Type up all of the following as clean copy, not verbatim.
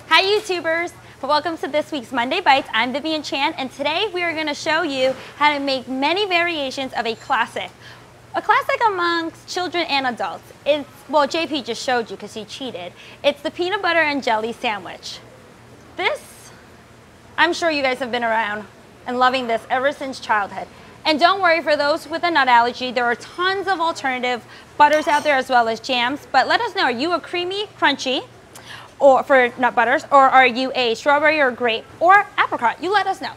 Hi YouTubers! Welcome to this week's Monday Bites. I'm Vivian Chan, and today we are going to show you how to make many variations of a classic. A classic amongst children and adults. It's, well, JP just showed you because he cheated. It's the peanut butter and jelly sandwich. This, I'm sure you guys have been around and loving this ever since childhood. And don't worry, for those with a nut allergy, there are tons of alternative butters out there as well as jams. But let us know, are you a creamy, crunchy, or for nut butters, or are you a strawberry or grape or apricot? You let us know.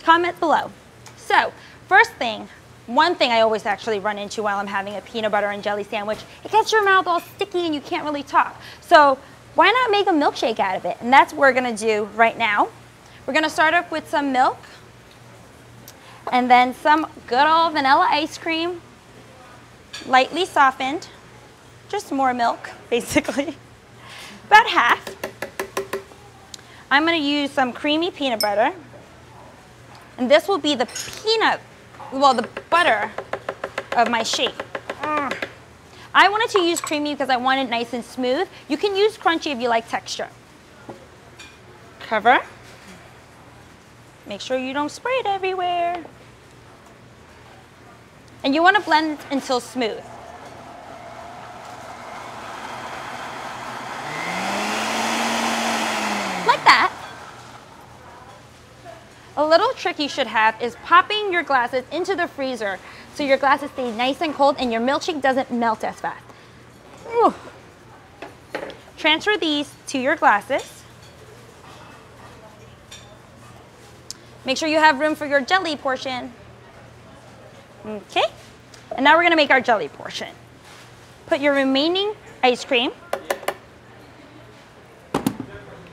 Comment below. So, first thing, one thing I always actually run into while I'm having a peanut butter and jelly sandwich, it gets your mouth all sticky and you can't really talk. So why not make a milkshake out of it? And that's what we're gonna do right now. We're gonna start off with some milk and then some good old vanilla ice cream, lightly softened, just more milk, basically. About half. I'm gonna use some creamy peanut butter, and this will be the the butter of my shake. I wanted to use creamy because I want it nice and smooth. You can use crunchy if you like texture. Cover. Make sure you don't spray it everywhere. And you want to blend until smooth. Like that. A little trick you should have is popping your glasses into the freezer so your glasses stay nice and cold and your milkshake doesn't melt as fast. Ooh. Transfer these to your glasses. Make sure you have room for your jelly portion. Okay, and now we're gonna make our jelly portion. Put your remaining ice cream,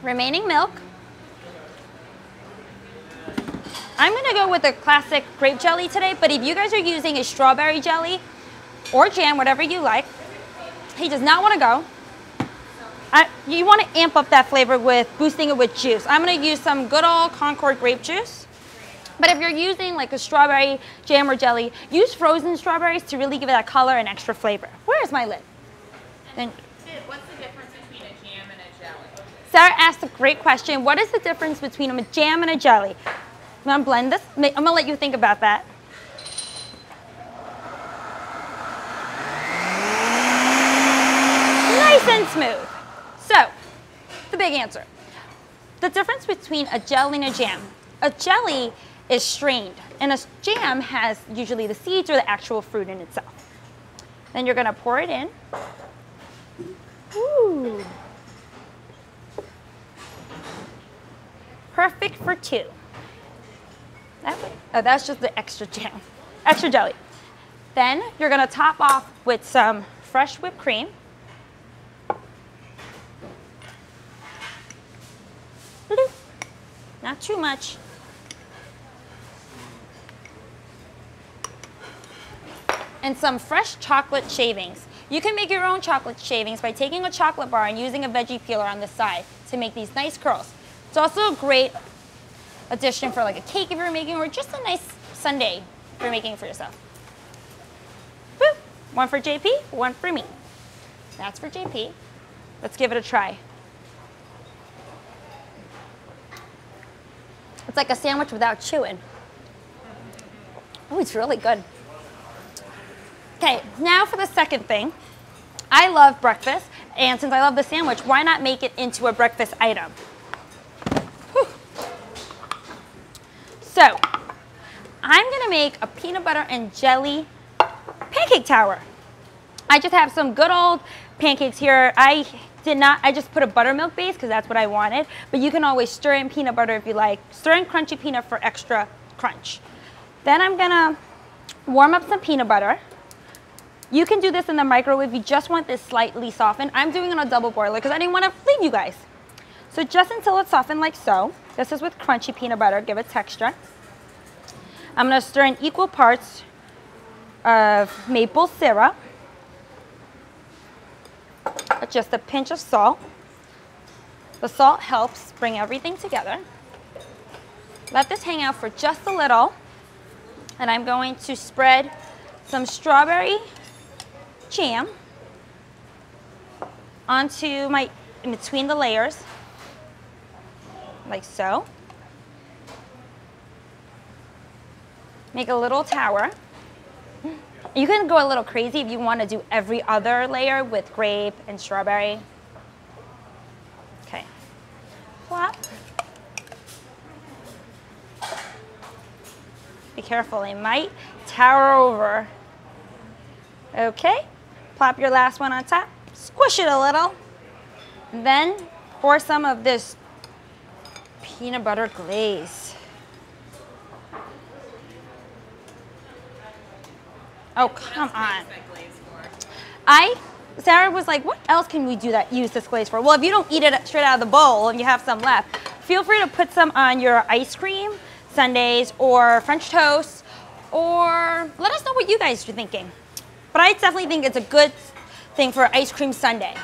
remaining milk. I'm gonna go with the classic grape jelly today, but if you guys are using a strawberry jelly or jam, whatever you like, he does not wanna go. You wanna amp up that flavor with boosting it with juice. I'm gonna use some good old Concord grape juice. But if you're using like a strawberry jam or jelly, use frozen strawberries to really give it that color and extra flavor. Where's my lid? And what's the difference between a jam and a jelly? Sarah asked a great question. What is the difference between a jam and a jelly? I'm gonna blend this. I'm gonna let you think about that. Nice and smooth. So, the big answer. The difference between a jelly and a jam. A jelly is strained, and a jam has usually the seeds or the actual fruit in itself. Then you're gonna pour it in. Ooh. Perfect for two. That way. Oh, that's just the extra jam, extra jelly. Then you're gonna top off with some fresh whipped cream. Not too much. And some fresh chocolate shavings. You can make your own chocolate shavings by taking a chocolate bar and using a veggie peeler on the side to make these nice curls. It's also a great addition for like a cake if you're making, or just a nice sundae if you're making for yourself. Boop. One for JP, one for me. That's for JP. Let's give it a try. It's like a sandwich without chewing. Oh, it's really good. Okay, now for the second thing. I love breakfast, and since I love the sandwich, why not make it into a breakfast item? Whew. So, I'm gonna make a peanut butter and jelly pancake tower. I just have some good old pancakes here. I just put a buttermilk base because that's what I wanted, but you can always stir in peanut butter if you like. Stir in crunchy peanut for extra crunch. Then I'm gonna warm up some peanut butter. You can do this in the microwave if you just want this slightly softened. I'm doing it on a double boiler because I didn't want to leave you guys. So just until it's softened like so. This is with crunchy peanut butter, give it texture. I'm gonna stir in equal parts of maple syrup, just a pinch of salt. The salt helps bring everything together. Let this hang out for just a little, and I'm going to spread some strawberry jam onto in between the layers. like so. Make a little tower. You can go a little crazy if you want to do every other layer with grape and strawberry. Okay. Plop. Be careful, it might tower over. Okay. Plop your last one on top. Squish it a little. And then pour some of this peanut butter glaze. Oh, come on. Sarah was like, what else can we use this glaze for? Well, if you don't eat it straight out of the bowl and you have some left, feel free to put some on your ice cream sundaes or French toast, or let us know what you guys are thinking. But I definitely think it's a good thing for ice cream sundae.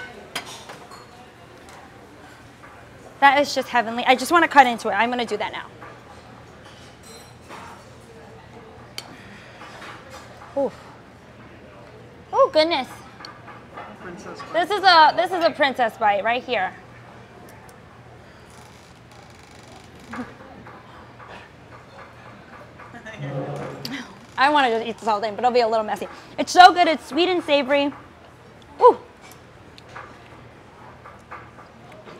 That is just heavenly. I just want to cut into it. I'm going to do that now. Ooh. Oh goodness. This is a princess bite right here. I want to just eat this whole thing, but it'll be a little messy. It's so good. It's sweet and savory. Ooh.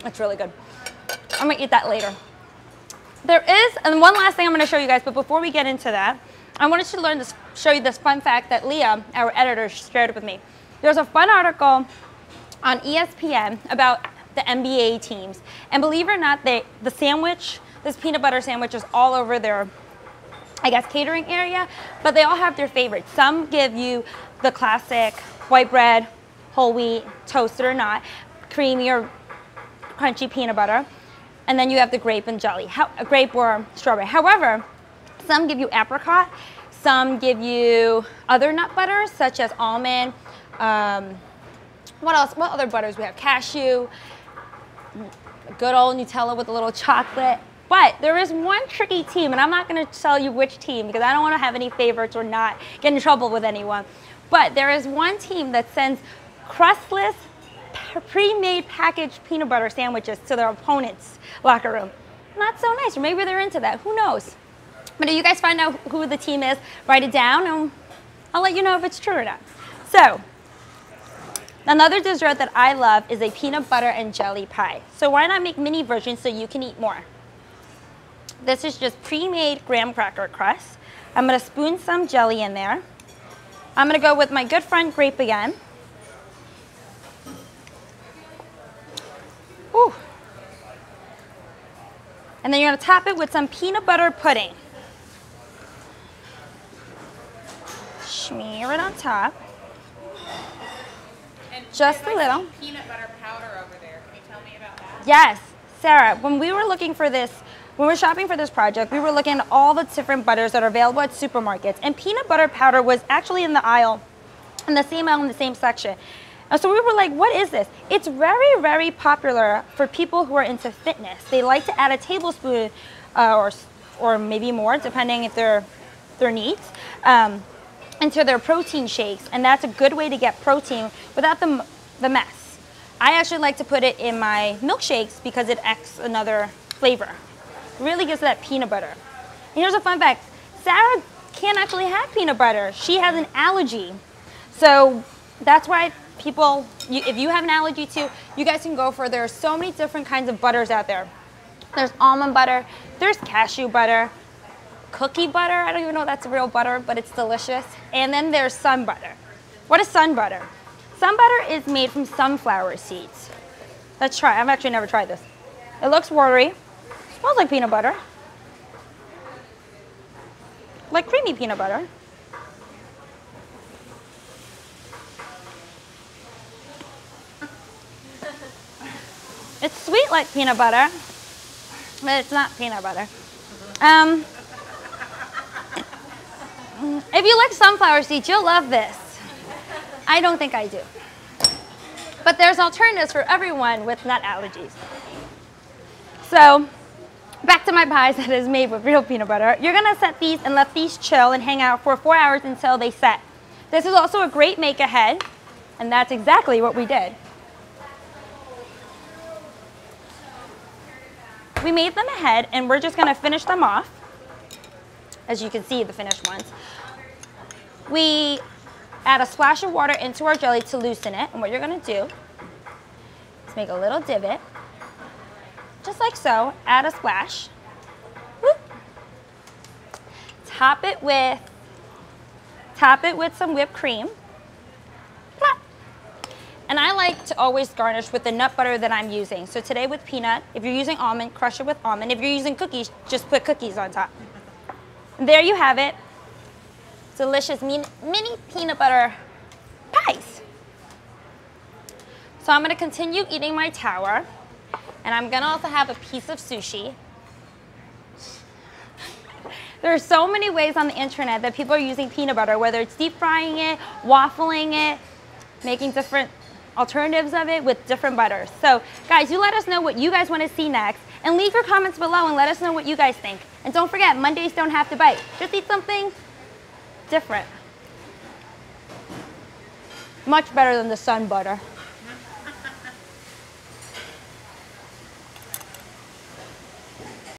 It's really good. I'm going to eat that later. There is, and one last thing I'm going to show you guys, but before we get into that, I wanted to show you this fun fact that Leah, our editor, shared with me. There's a fun article on ESPN about the NBA teams. And believe it or not, the sandwich, this peanut butter sandwich is all over their, I guess, catering area, but they all have their favorites. Some give you the classic white bread, whole wheat, toasted or not, creamy or crunchy peanut butter. And then you have the grape and jelly, grape or strawberry. However, some give you apricot, some give you other nut butters such as almond. What else? What other butters we have? Cashew, good old Nutella with a little chocolate. But there is one tricky team, and I'm not going to tell you which team because I don't want to have any favorites or not get in trouble with anyone. But there is one team that sends crustless, pre-made packaged peanut butter sandwiches to their opponent's locker room. Not so nice, or maybe they're into that. Who knows? But if you guys find out who the team is, write it down, and I'll let you know if it's true or not. So, another dessert that I love is a peanut butter and jelly pie. So why not make mini versions so you can eat more? This is just pre-made graham cracker crust. I'm going to spoon some jelly in there. I'm going to go with my good friend grape again. Ooh. And then you're going to top it with some peanut butter pudding. Smear it on top. And just a little. Peanut butter powder over there. Can you tell me about that? Yes, Sarah, when we were looking for this, when we were shopping for this project, we were looking at all the different butters that are available at supermarkets, and peanut butter powder was actually in the aisle, in the same section. And so we were like, what is this? It's very, very popular for people who are into fitness. They like to add a tablespoon or maybe more, depending if their needs, into their protein shakes. And that's a good way to get protein without the mess. I actually like to put it in my milkshakes because it adds another flavor. It really gives that peanut butter. And here's a fun fact. Sarah can't actually have peanut butter. She has an allergy. So that's why people, if you have an allergy too, you guys can go for, there are so many different kinds of butters out there. There's almond butter, there's cashew butter, cookie butter, I don't even know if that's real butter, but it's delicious. And then there's sun butter. What is sun butter? Sun butter is made from sunflower seeds. Let's try, I've actually never tried this. It looks watery, smells like peanut butter. Like creamy peanut butter. It's sweet like peanut butter, but it's not peanut butter. If you like sunflower seeds, you'll love this. I don't think I do. But there's alternatives for everyone with nut allergies. So, back to my pies that is made with real peanut butter. You're gonna set these and let these chill and hang out for 4 hours until they set. This is also a great make ahead, and that's exactly what we did. we made them ahead, and we're just gonna finish them off. As you can see, the finished ones. We add a splash of water into our jelly to loosen it, and what you're gonna do is make a little divot, just like so, add a splash. Whoop. Top it with some whipped cream. Plop. And I like to always garnish with the nut butter that I'm using. So today with peanut, if you're using almond, crush it with almond. If you're using cookies, just put cookies on top. And there you have it. Delicious mini peanut butter pies. So I'm gonna continue eating my tower, and I'm gonna also have a piece of sushi. There are so many ways on the internet that people are using peanut butter, whether it's deep frying it, waffling it, making different alternatives of it with different butters. So guys, you let us know what you guys want to see next, and leave your comments below and let us know what you guys think. And don't forget, Mondays don't have to bite. Just eat something different. Much better than the sun butter.